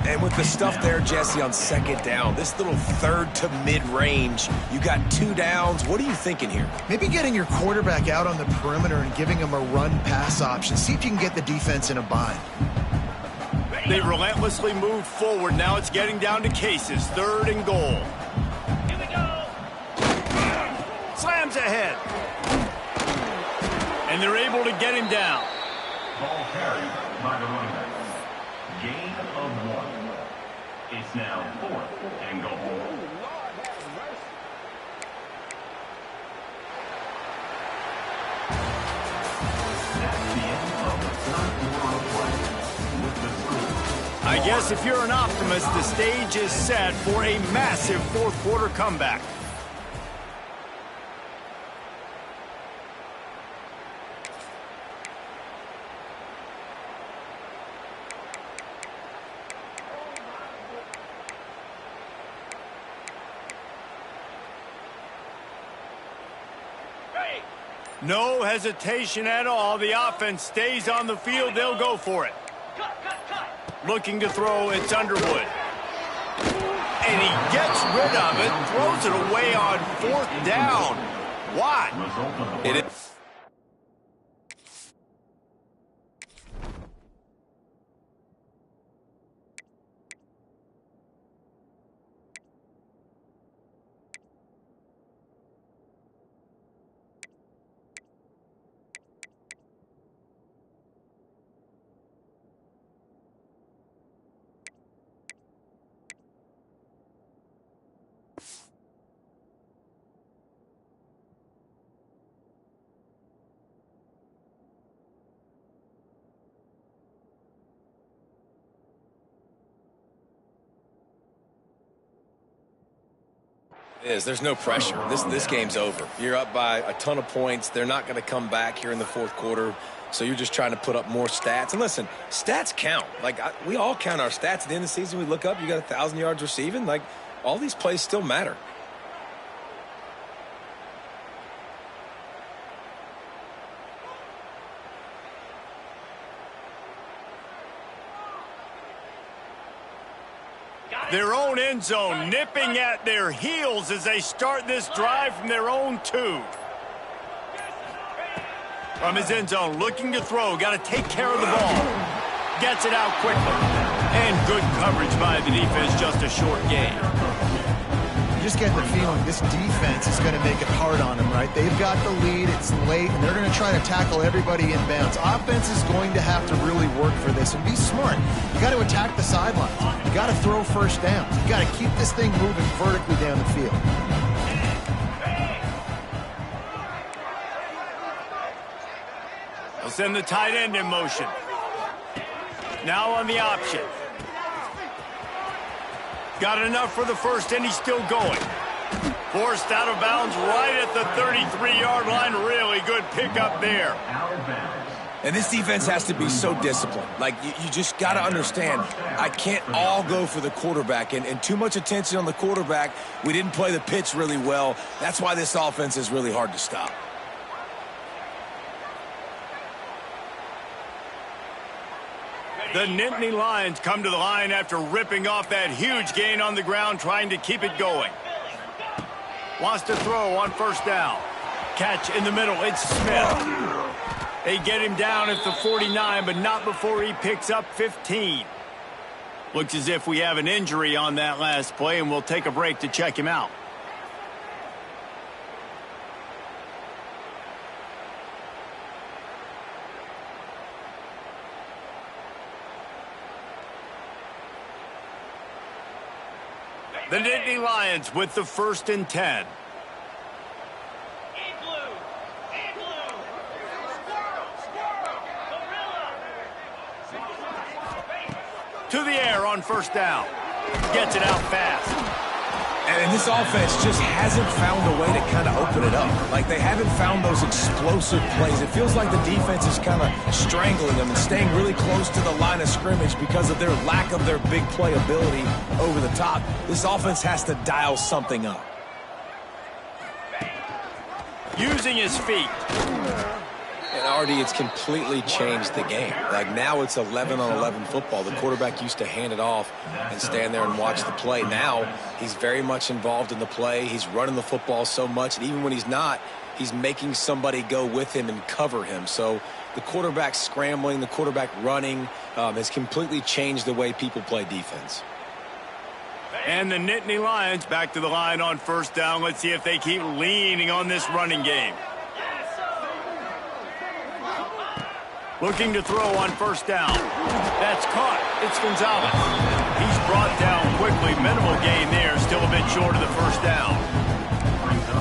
And with the stuff there, Jesse, on second down, this little third to mid-range, you got 2 downs. What are you thinking here? Maybe getting your quarterback out on the perimeter and giving him a run-pass option. See if you can get the defense in a bind. They relentlessly move forward. Now it's getting down to cases. 3rd and goal. Here we go. Slams ahead. And they're able to get him down. Ball carried by the running back. Gain of 1. It's now 4th and goal. That's the end of the 3rd quarter of play. With the score. I guess if you're an optimist, the stage is set for a massive 4th quarter comeback. No hesitation at all. The offense stays on the field. They'll go for it. Cut. Looking to throw, it's Underwood. And he gets rid of it, throws it away on 4th down. Why? It is. There's no pressure. This game's over. You're up by a ton of points. They're not going to come back here in the 4th quarter. So you're just trying to put up more stats. And listen, stats count. Like, we all count our stats. At the end of the season, we look up, you got 1,000 yards receiving. Like, all these plays still matter. Their own end zone nipping at their heels as they start this drive from their own 2. From his end zone, looking to throw. Got to take care of the ball. Gets it out quickly. And good coverage by the defense, just a short gain. You just get the feeling this defense is going to make it hard on them, right? They've got the lead, it's late, and they're going to try to tackle everybody in bounds. Offense is going to have to really work for this and be smart. You got to attack the sidelines. You got to throw first downs. You got to keep this thing moving vertically down the field. They'll send the tight end in motion. Now on the option. Got enough for the first, and he's still going. Forced out of bounds right at the 33-yard line. Really good pickup there. Out of bounds And this defense has to be so disciplined. Like, you just got to understand, I can't all go for the quarterback. And too much attention on the quarterback. We didn't play the pitch really well. That's why this offense is really hard to stop. The Nittany Lions come to the line after ripping off that huge gain on the ground, trying to keep it going. Wants to throw on first down. Catch in the middle. It's Smith. They get him down at the 49, but not before he picks up 15. Looks as if we have an injury on that last play, and we'll take a break to check him out. The Nittany Lions with the 1st and 10. To the air on first down. Gets it out fast. And this offense just hasn't found a way to kind of open it up. Like, they haven't found those explosive plays. It feels like the defense is kind of strangling them and staying really close to the line of scrimmage because of their lack of their big play ability over the top. This offense has to dial something up. Using his feet. And Artie, it's completely changed the game. Like, now it's 11-on-11 football. The quarterback used to hand it off and stand there and watch the play. Now he's very much involved in the play. He's running the football so much, and even when he's not, he's making somebody go with him and cover him. So the quarterback scrambling, the quarterback running has completely changed the way people play defense. And the Nittany Lions back to the line on first down. Let's see if they keep leaning on this running game. Looking to throw on first down. That's caught. It's Gonzalez. He's brought down quickly. Minimal gain there. Still a bit short of the first down.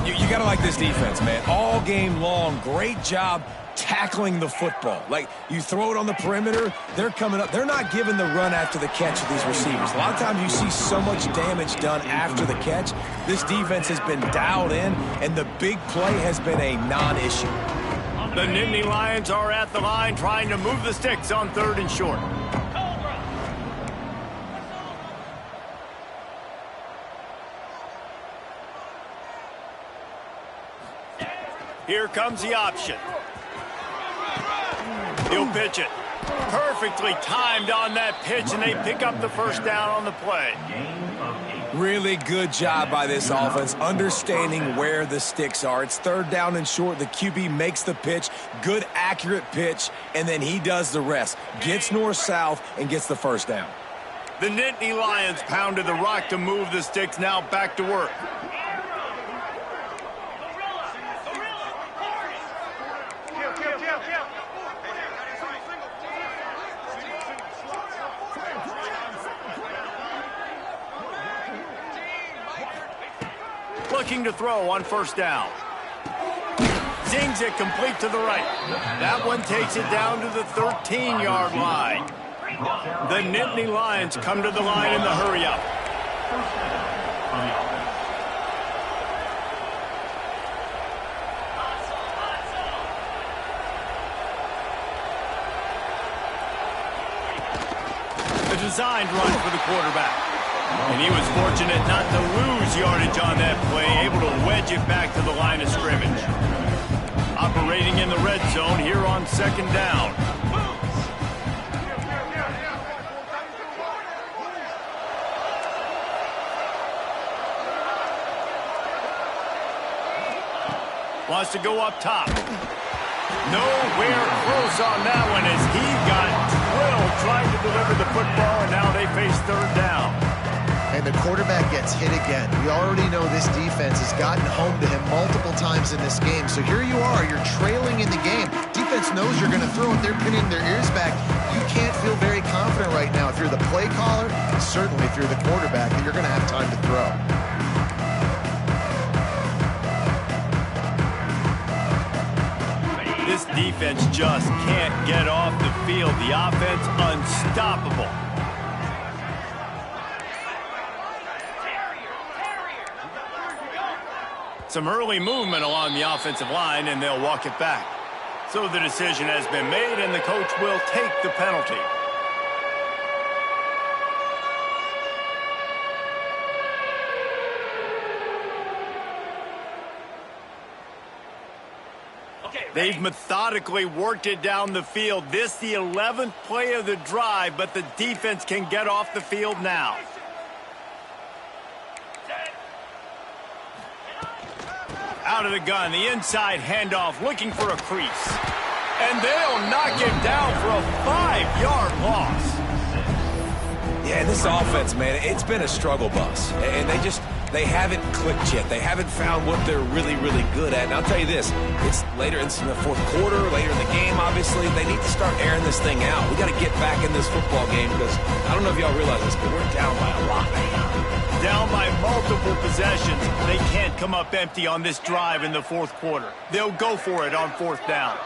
You got to like this defense, man. All game long, great job tackling the football. Like, you throw it on the perimeter, they're coming up. They're not giving the run after the catch of these receivers. A lot of times you see so much damage done after the catch. This defense has been dialed in, and the big play has been a non-issue. The Nittany Lions are at the line trying to move the sticks on 3rd and short. Here comes the option. He'll pitch it. Perfectly timed on that pitch, and they pick up the first down on the play. Really good job by this offense, understanding where the sticks are. It's 3rd down and short. The QB makes the pitch, good, accurate pitch, and then he does the rest. Gets north-south and gets the first down. The Nittany Lions pounded the rock to move the sticks, now back to work. Looking to throw on first down. Zings it complete to the right. That one takes it down to the 13-yard line. The Nittany Lions come to the line in the hurry-up. A designed run for the quarterback. And he was fortunate not to lose yardage on that play, able to wedge it back to the line of scrimmage. Operating in the red zone here on 2nd down. Wants to go up top. Nowhere close on that one as he got drilled trying to deliver the football, and now they face 3rd down. And the quarterback gets hit again. We already know this defense has gotten home to him multiple times in this game. So here you are, you're trailing in the game. Defense knows you're going to throw it. They're pinning their ears back. You can't feel very confident right now if you're the play caller, and certainly if you're the quarterback, that you're going to have time to throw. This defense just can't get off the field. The offense unstoppable. Some early movement along the offensive line, and they'll walk it back. So the decision has been made, and the coach will take the penalty. They've methodically worked it down the field. This the 11th play of the drive, but the defense can get off the field now. Out of the gun, the inside handoff, looking for a crease. And they'll knock him down for a 5-yard loss. Yeah, this offense, man, it's been a struggle bus. And they haven't clicked yet. They haven't found what they're really, really good at. And I'll tell you this, it's later in the fourth quarter, later in the game, obviously. They need to start airing this thing out. We got to get back in this football game because I don't know if y'all realize this, but we're down by a lot. Down by multiple possessions. They can't come up empty on this drive in the fourth quarter. They'll go for it on fourth down.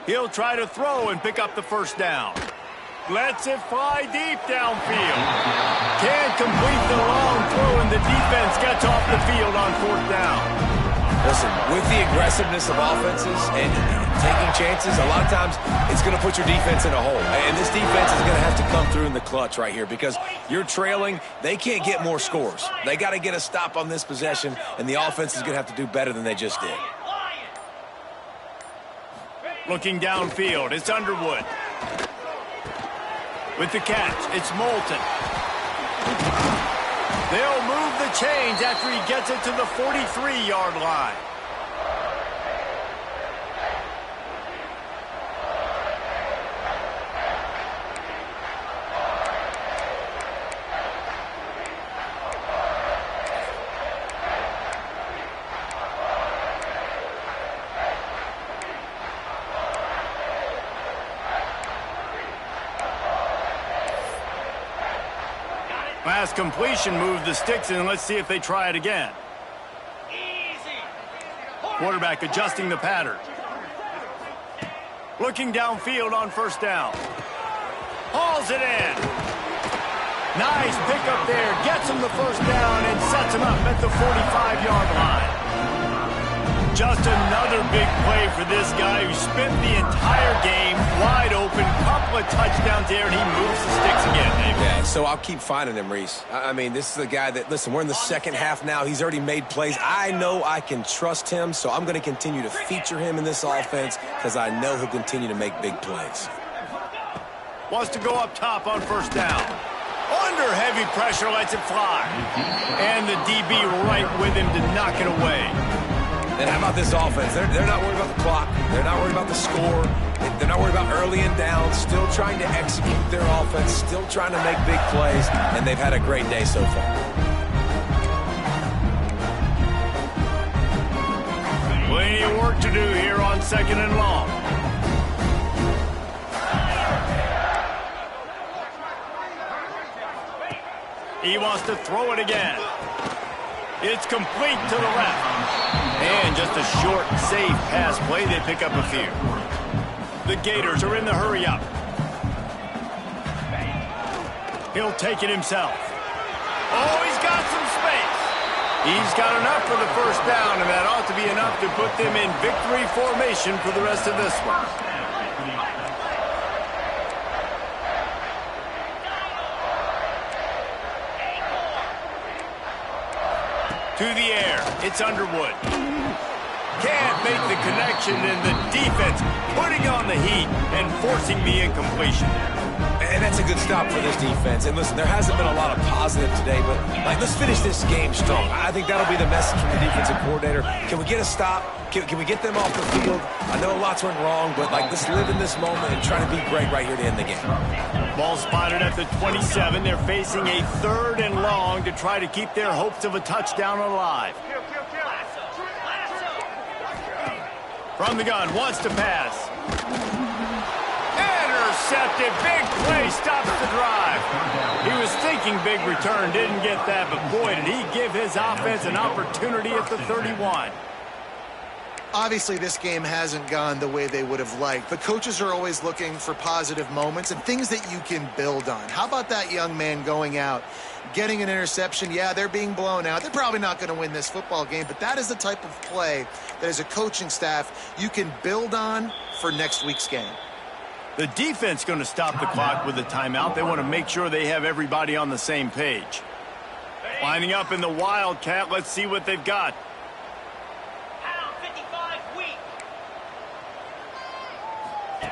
He'll try to throw and pick up the first down. Lets it fly deep downfield. Can't complete the long throw, and the defense gets off the field on fourth down. Listen, with the aggressiveness of offenses and taking chances, a lot of times it's going to put your defense in a hole. And this defense is going to have to come through in the clutch right here because you're trailing. They can't get more scores. They got to get a stop on this possession, and the offense is going to have to do better than they just did. Looking downfield, it's Underwood. With the catch, it's Moulton. They'll move the chains after he gets it to the 43-yard line. Pass completion, move the sticks, and let's see if they try it again. Quarterback adjusting the pattern. Looking downfield on first down. Hauls it in. Nice pickup there. Gets him the first down and sets him up at the 45-yard line. Just another big play for this guy who spent the entire game wide open. Couple of touchdowns there, and he moves the sticks again, David. Yeah, so I'll keep finding him, Reese. I mean, this is a guy that, listen, we're in the second half now. He's already made plays. I know I can trust him, so I'm going to continue to feature him in this offense because I know he'll continue to make big plays. Wants to go up top on first down. Under heavy pressure, lets it fly. And the DB right with him to knock it away. And how about this offense? They're not worried about the clock. They're not worried about the score. They're not worried about early and down. Still trying to execute their offense. Still trying to make big plays. And they've had a great day so far. Plenty of work to do here on second and long. He wants to throw it again. It's complete to the left. And just a short, safe pass play. They pick up a few. The Gators are in the hurry-up. He'll take it himself. Oh, he's got some space. He's got enough for the first down, and that ought to be enough to put them in victory formation for the rest of this one. To the air, it's Underwood. Can't make the connection, and the defense putting on the heat and forcing the incompletion. And that's a good stop for this defense. And listen, there hasn't been a lot of positive today, but let's finish this game strong. I think that'll be the message from the defensive coordinator. Can we get a stop? Can we get them off the field? I know lots went wrong, but let's live in this moment and try to be great right here to end the game. Ball spotted at the 27. They're facing a third and long to try to keep their hopes of a touchdown alive. From the gun, wants to pass. Intercepted, big play, stops the drive. He was thinking big return, didn't get that, but boy, did he give his offense an opportunity at the 31. Obviously, this game hasn't gone the way they would have liked, but coaches are always looking for positive moments and things that you can build on. How about that young man going out, getting an interception? Yeah, they're being blown out. They're probably not going to win this football game, but that is the type of play that as a coaching staff you can build on for next week's game. The defense going to stop the clock with a timeout. They want to make sure they have everybody on the same page. Lining up in the Wildcat. Let's see what they've got. Pound 55 weak.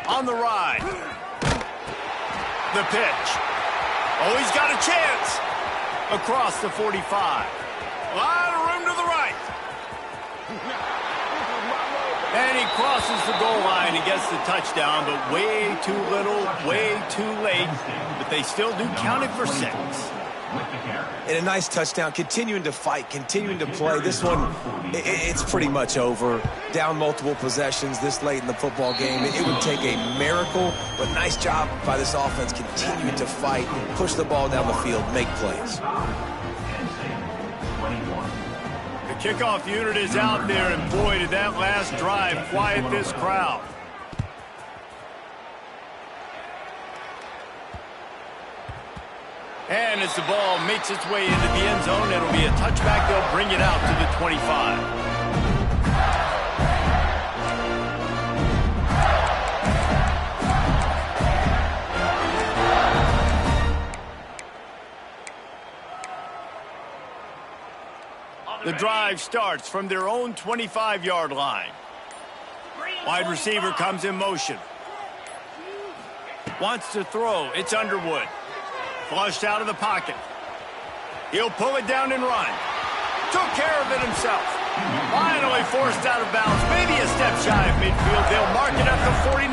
On the ride. The pitch. Oh, he's got a chance. Across the 45. A lot of room to the right. And he crosses the goal line and gets the touchdown, but way too little, way too late. But they still do count it for 6. And a nice touchdown, continuing to fight, continuing to play. This one, it's pretty much over. Down multiple possessions this late in the football game. It would take a miracle, but nice job by this offense continuing to fight, push the ball down the field, make plays. The kickoff unit is out there, and boy, did that last drive quiet this crowd. And as the ball makes its way into the end zone, it'll be a touchback. They'll bring it out to the 25. The drive starts from their own 25-yard line. Wide receiver comes in motion. Wants to throw. It's Underwood. Flushed out of the pocket. He'll pull it down and run. Took care of it himself. Finally forced out of bounds. Maybe a step shy of midfield. They'll mark it at the 49.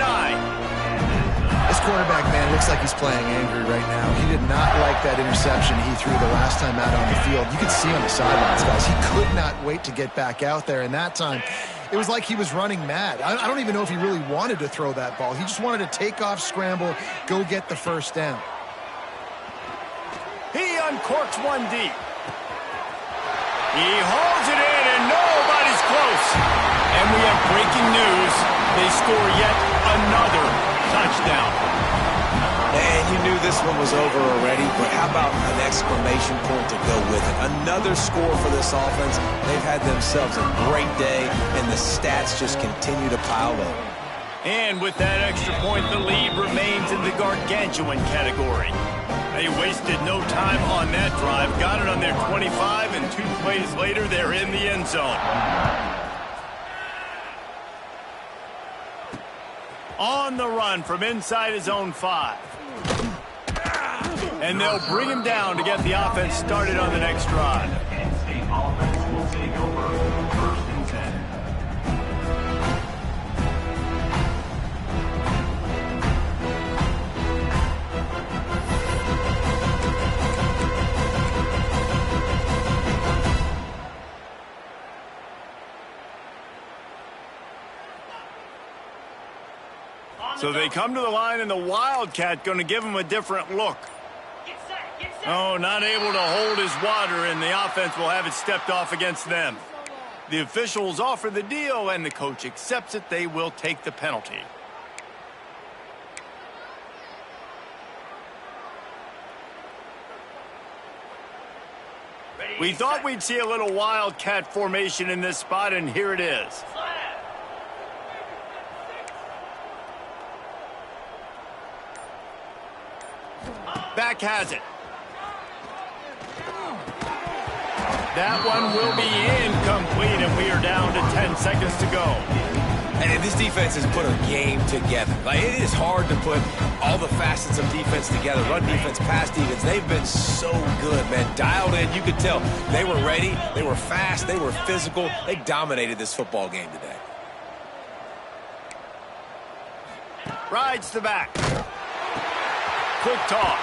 This quarterback, man, looks like he's playing angry right now. He did not like that interception he threw the last time out on the field. You could see on the sidelines, guys. He could not wait to get back out there, and that time it was like he was running mad. I don't even know if he really wanted to throw that ball. He just wanted to take off, scramble, go get the first down. He uncorks one deep. He holds it in, and nobody's close. And we have breaking news. They score yet another touchdown. And you knew this one was over already, but how about an exclamation point to go with it? Another score for this offense. They've had themselves a great day, and the stats just continue to pile up. And with that extra point, the lead remains in the gargantuan category. They wasted no time on that drive, got it on their 25, and 2 plays later, they're in the end zone. On the run from inside his own 5. And they'll bring him down to get the offense started on the next drive. Penn State offense will take over 1st and 10. So they come to the line, and the Wildcat going to give him a different look. Get set, get set. Oh, not able to hold his water, and the offense will have it stepped off against them. The officials offer the deal, and the coach accepts it. They will take the penalty. We thought we'd see a little Wildcat formation in this spot, and here it is. Back has it. That one will be incomplete, and we are down to 10 seconds to go. And this defense has put a game together. Like, it is hard to put all the facets of defense together. Run defense, pass defense. They've been so good, man. Dialed in. You could tell they were ready. They were fast. They were physical. They dominated this football game today. Rides the back. Quick toss.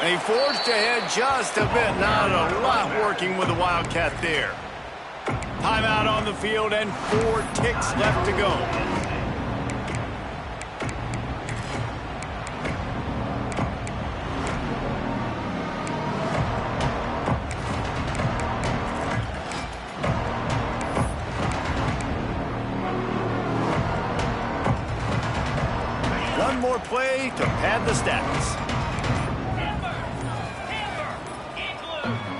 And he forged ahead just a bit. Not a lot working with the Wildcat there. Timeout on the field and 4 ticks left to go. more play to pad the stats.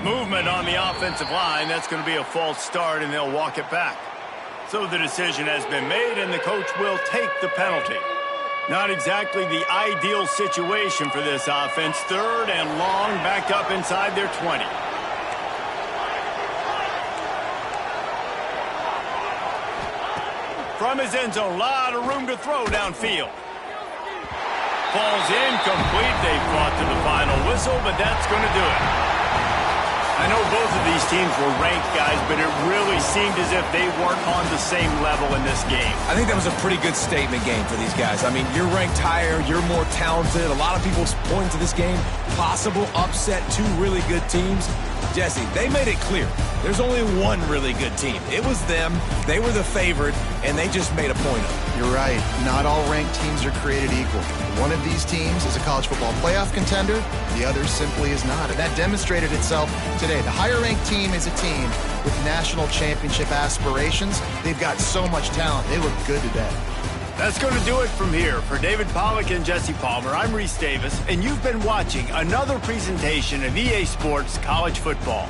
Movement on the offensive line. That's going to be a false start, and they'll walk it back. So the decision has been made, and the coach will take the penalty. Not exactly the ideal situation for this offense. 3rd and long, back up inside their 20. From his end zone, a lot of room to throw downfield. Falls incomplete. They fought to the final whistle, but that's going to do it. I know both of these teams were ranked, guys, but it really seemed as if they weren't on the same level in this game. I think that was a pretty good statement game for these guys. I mean, you're ranked higher, you're more talented. A lot of people point to this game, possible upset, 2 really good teams. Jesse, they made it clear. There's only one really good team. It was them. They were the favorite, and they just made a point of it. You're right. Not all ranked teams are created equal. One of these teams is a college football playoff contender. The other simply is not. And that demonstrated itself today. The higher-ranked team is a team with national championship aspirations. They've got so much talent. They look good today. That's going to do it from here. For David Pollack and Jesse Palmer, I'm Reese Davis, and you've been watching another presentation of EA Sports College Football.